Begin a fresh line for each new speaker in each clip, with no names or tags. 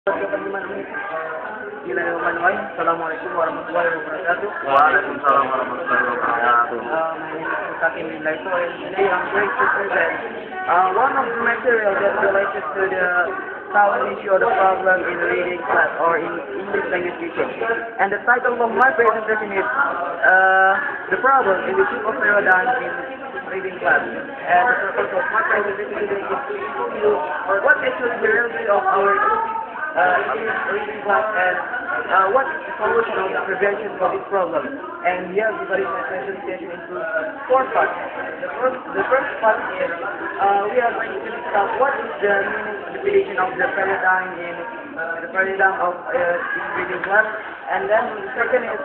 Assalamualaikum warahmatullahi wabarakatuh.
Waalaikumsalam warahmatullahi wabarakatuh.
My name is muttaqim, laeto, and today I'm going to present one of the material that related to the common issue or the problem in reading class or in English language teaching. And the title of my presentation is the problem in the use of paradigm in reading class. And the purpose of my presentation today is to show you what actually the reality of our English reading class and what is the solution of the prevention for this problem. And here we bring my presentation into four parts. The first part is we are going to discuss what is the meaning, definition of the paradigm in the paradigm of reading class. And then the second is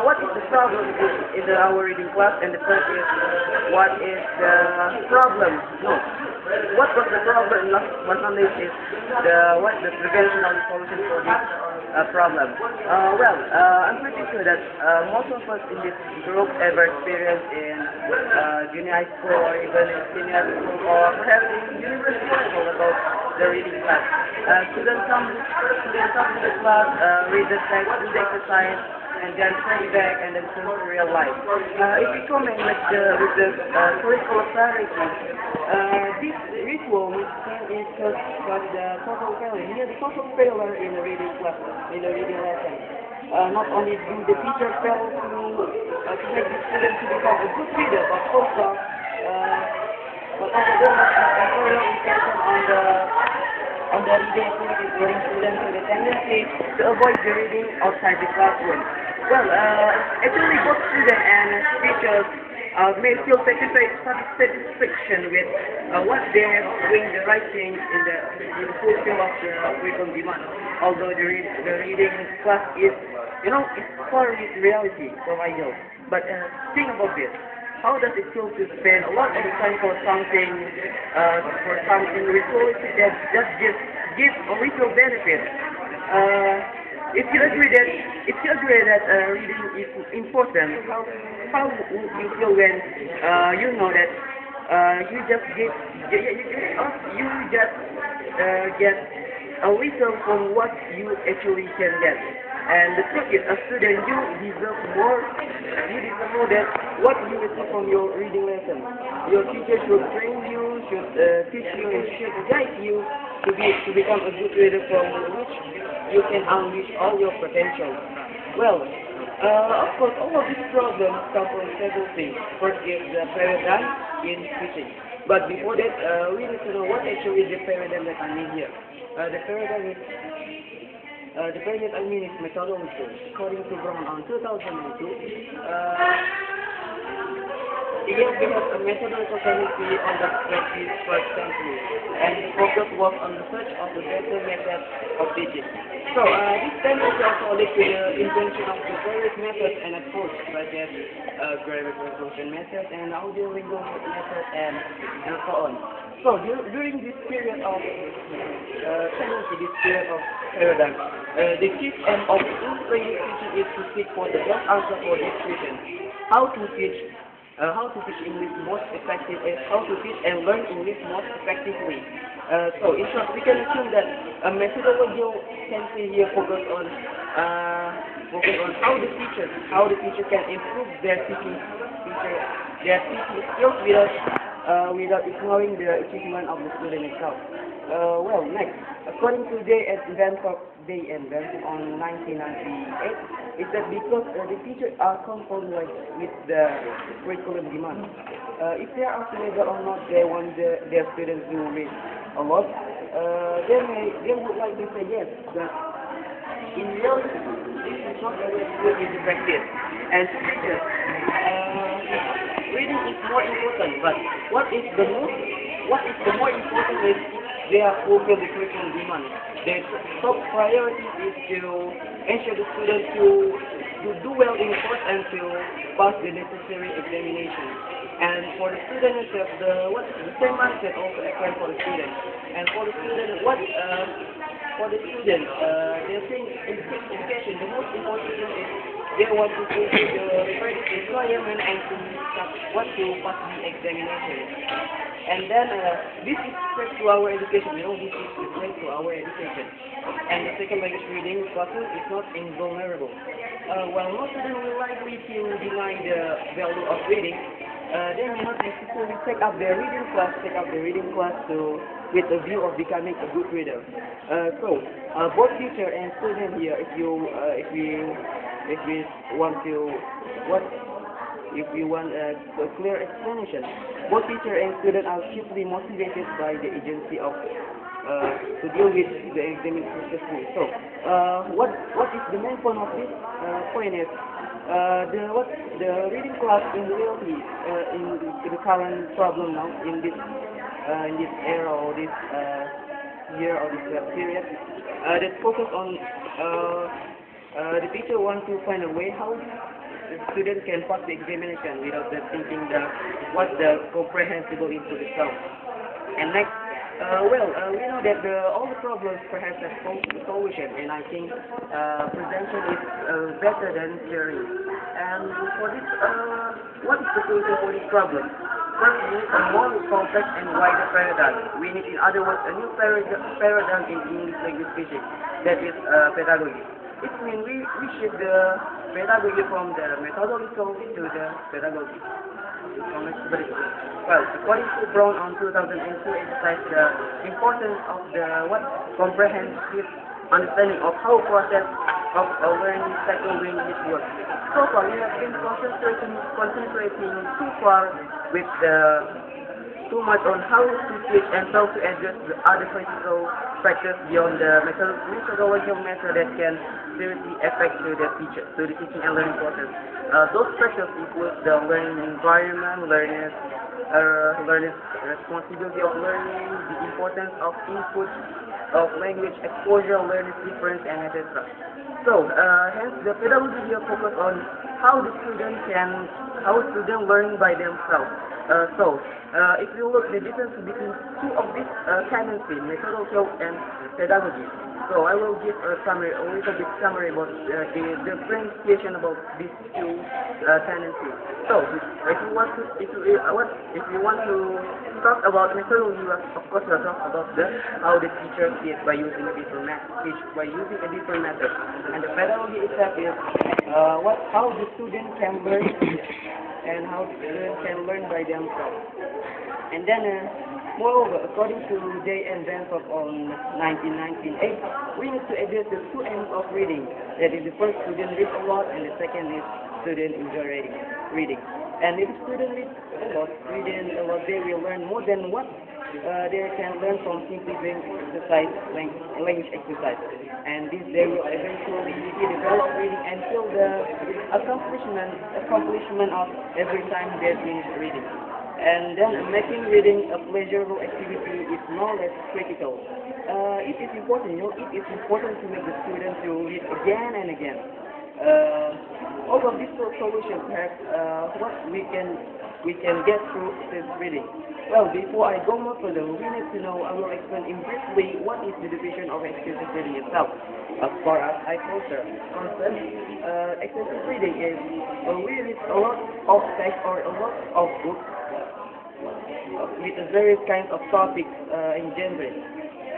what is the problem in our reading class, and the third is what is the problem? No. What was the problem last Sunday is what the prevention or the solution for this problem. I'm pretty sure that most of us in this group ever experienced in junior high school or even in senior high school or perhaps in university level about the reading class. Students come to the class, read the text, do the exercise, and then turn back and then turn to real life. If we comment with the curricular clarity, this ritual is called the total failure. Here, the total failure in the reading class, in the reading lesson. Not only do the teacher fail to make the student to become a good reader, but also there must be editorial intention on the reading activities, leading students to the tendency to avoid the reading outside the classroom. Actually, both students and teachers may feel satisfaction with what they are doing the right thing in the fulfill of the curriculum demand. Although the reading class is, it's far with reality, so I know. But think about this. How does it feel to spend a lot of time for something ritualistic that just gives a little benefit? If you agree that reading is important, how would you feel when you know that you just get a little from what you actually can get? And the truth is, a student, you deserve more. You deserve more than what you receive from your reading lesson. Your teacher should train you, should teach you, and should guide you to become a good reader from which you can unleash all your potential. Of course, all of these problems come from several things. First is the paradigm in teaching. But before that, we need to know what actually is the paradigm that I mean here. The paradigm I mean is methodology. According to Brown on 2002, it has a methodological tendency on the 21st century, and its focus was on the search of the better method of teaching. So, this tendency also led to the invention of the various methods and approaches, such as grammatical function method and audio-lingual method, and so on. So, during this period of paradigm, the key aim of English teaching is to seek for the best answer for this question: how to teach English most effectively, how to teach and learn English most effectively. So in short, we can assume that a methodology can here focus on how the teacher can improve their teaching skills without ignoring the achievement of the student itself. Next, according to Day and Bangkok on 1998, is that because the teachers are comfortable with the curriculum demand. If they are asked whether or not they want their students to read a lot, they would like to say yes, but in reality, this is not always good in the practice. And teachers, reading is more important, but what is the more important is they are fulfill the curriculum demand. The top priority is to ensure the students to do well in course and to pass the necessary examination. And for the student itself, the same mindset also applies for the student. And for the student, they think in education the most important thing is they want to fulfill the credit requirement and to pass the examination. And then this is threat to our education. This is the threat to our education. And the second language reading process is not invulnerable. While most students will likely to deny the value of reading, they may not necessarily take up the reading class with a view of becoming a good reader. Both teacher and student here, if you want a clear explanation, both teacher and student are chiefly motivated by the agency of to deal with the academic successfully. So, what is the main point of this point is the reading class in reality in the current problem now in this era or this year or this period that focus on the teacher wants to find a way how the student can pass the examination without thinking what the comprehensible into the sound. And next, we know that all the problems perhaps have solution, and I think presentation is better than theory. And for this, what is the solution for this problem? First, we need a more complex and wider paradigm. We need, in other words, a new paradigm in English language teaching, that is pedagogy. It means we shift the pedagogy from the methodological to the pedagogy. Well, according to Brown on 2002, it emphasized the importance of the comprehensive understanding of how process of learning cycle really works. So far, we have been concentrating too far with too much on how to teach and how to address the other critical factors beyond the methodological method that can seriously affect to the teaching and learning process. Those factors include the learning environment, learners' responsibility of learning, the importance of input of language exposure, learners' difference, and etc. So, hence the pedagogy here focus on how students learn by themselves. If you look the difference between two of these tendencies, methodological and pedagogy. So I will give a little bit summary about the differentiation about these two tendencies. So if you want to talk about methodology, of course we'll talk about how the teacher teaches by using a different method, and the pedagogy itself is how the student can learn and how the student can learn by themselves. And then, moreover, according to Day and Benthorpe on 1998, we need to address the two ends of reading. That is, the first, student reads a lot, and the second is student enjoy reading. And if student reads a lot, they will learn more than what they can learn from simply language exercise. And this they will eventually develop reading until the accomplishment of every time they finish reading. And then making reading a pleasurable activity is no less critical. It is important, it is important to make the student to read again and again. All of these solutions have what we can get through this reading. Well, before I go more further, we need to know, I will explain briefly what is the definition of extensive reading itself. As far as I concerned, extensive reading is we read a lot of text or a lot of books with various kinds of topics in genre.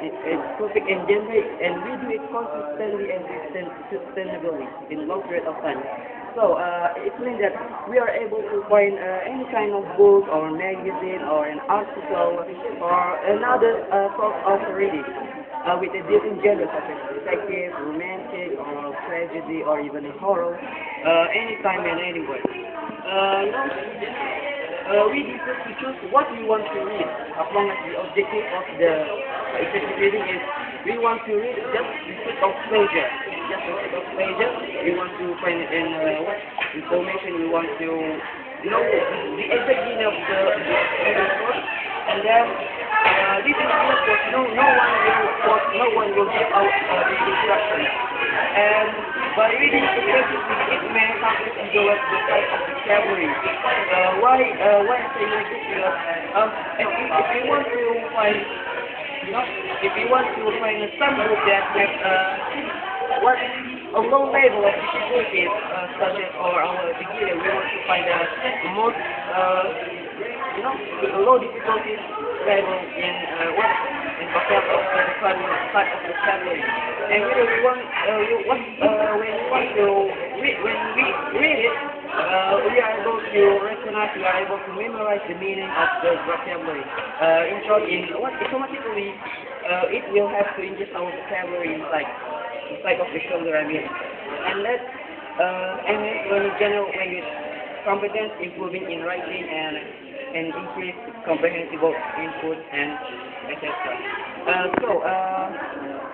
It's topic and genre, and we do it consistently and sustainably in a long period of time. So it means that we are able to find any kind of book or magazine or an article or another sort of reading with a different genre such as detective, romantic, or tragedy, or even horror, anytime and anywhere. We decide to choose what we want to read, as long as the objective of the extensive reading is we want to read just the sake of pleasure. Just the sake of pleasure, we want to find what information we want to know the exact meaning of the source, and then this is because no one will give out the instructions. And by reading successively, it may help us develop the type of vocabulary. Why I'm saying like this? Because if you want to find, some book that have a low level of difficulty, such as or our beginner, we want to find the most, a low difficulty level in in vocabulary, in the type of vocabulary. And we want, when we want to read, when we read it, we are able to recognize, we are able to memorize the meaning of the vocabulary. In short, automatically, it will have to ingest our vocabulary inside of the shoulder, I mean. And when general language competence improving in writing and increase comprehensible input and etc.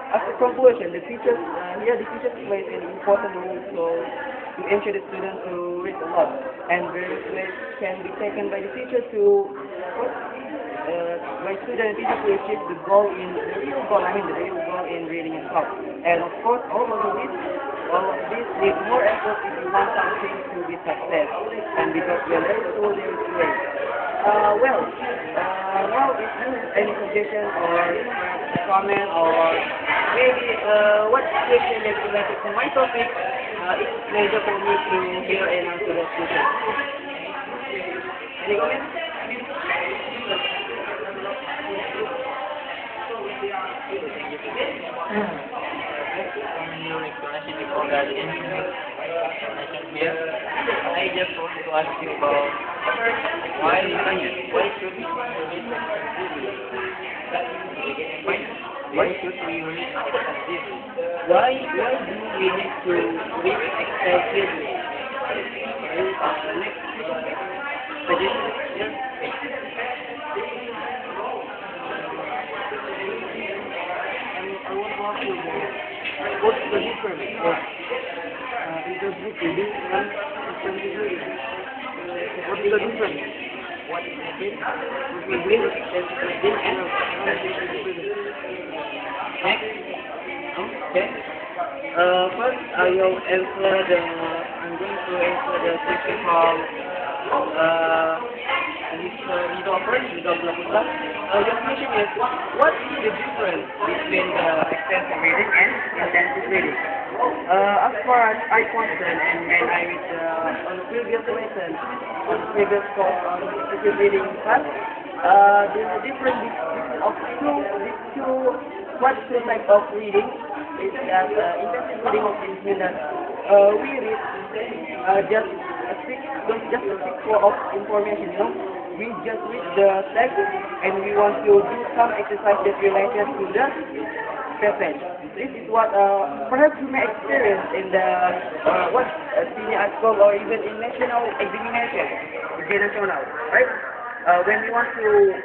As a conclusion, the teachers play an important role to ensure the students to read a lot, and various ways can be taken by the teacher to by student and teacher to achieve the real goal in reading and talk. And of course, all of this need more effort if you want something to be success. And because we are very slow, there is way. Now if you have any suggestion or comment or maybe what question that you like to my topic, it's a pleasure for me to hear and answer those questions. Any comments?
On your explanation before that explanation here, I just want to ask you about why should we read extensively? Why should we read extensively?
Why do we need to read extensively? Next suggestion? Yes. I want to ask you what's the difference in the book reading and extensive reading? What is the difference?
What is the difference
Between extensive reading and extensive reading?
Next.
Okay. First, I'm going to answer the question from Your question is, what is the difference between the extensive reading and intensive reading? As far as I concerned, and when I read on the previous lesson, on the previous course on extensive reading class, the difference these two types of reading is that intensive reading means that we read just a thick flow of information, We just read the text and we want to do some exercise that related to the passage. This is what perhaps you may experience in the senior high school or even in national examination, international, right? When we want to read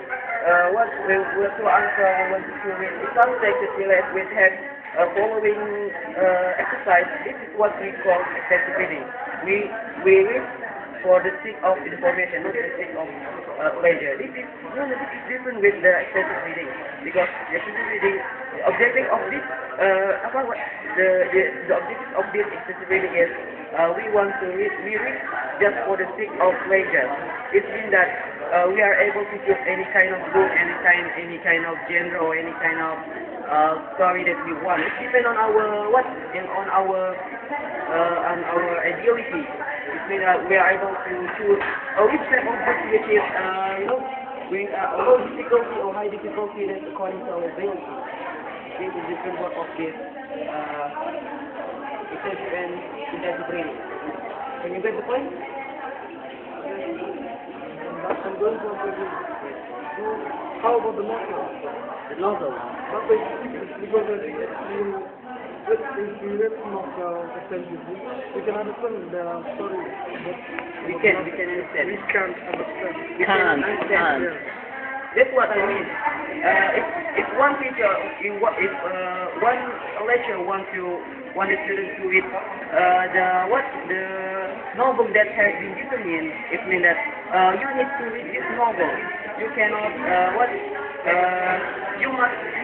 some text that relates with following exercise, this is what we call extensive reading. We read for the sake of information, not for the sake of pleasure. This is different with the extensive reading, because the extensive reading, the objective of this, the objective of this extensive reading is we read just for the sake of pleasure. It means that we are able to choose any kind of book, any kind of genre, or any kind of story that we want. It depends on our ideality. It means that we are able to choose which type of book which is with low difficulty or high difficulty, that's according to our ability. This is different part of this extensive and intensive reading. Can you get the point? I'm going to answer this. How about the novel? The novel? Not the because if you read some of the extensively, we can understand the story. We can understand. We can't understand. We can understand. Yeah. That's what I mean. If one teacher, if one lecturer want the students to read the novel that has been determined, it means that you need to read this novel. You cannot you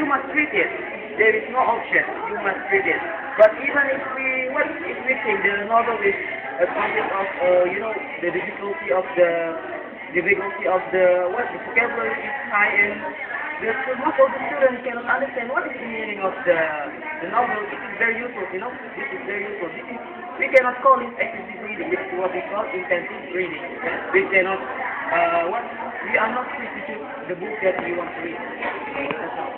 must read it. There is no option. You must read it. But even if we think the novel is a concept of the difficulty of the vocabulary is high and the most of the students cannot understand what is the meaning of the novel. It is very useful, you know. This is very useful. We cannot call it excessive reading. This is what we call intensive reading. We cannot, we are not free to choose the book that we want to read. That's all.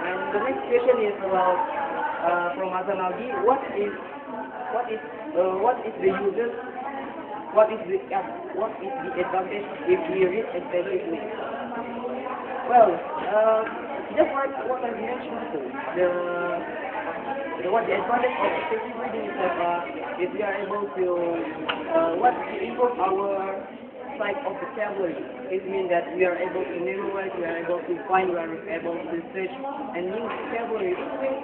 And the next question is about from Hasan Algi. What is the user? What is the advantage if we read extensively? Well, just like what I mentioned before, the advantage of extensive reading is that if we are able to to improve our sight of vocabulary. It means that we are able to memorize, we are able to find, we are able to search a new vocabulary.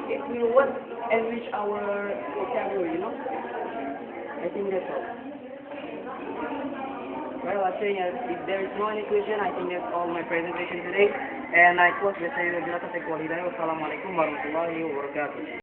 It will enrich our vocabulary, you know. I think that's all. Well, I think if there is no any question, I think that's all my presentation today. And I close the session with Wassalamualaikum warahmatullahi wabarakatuh.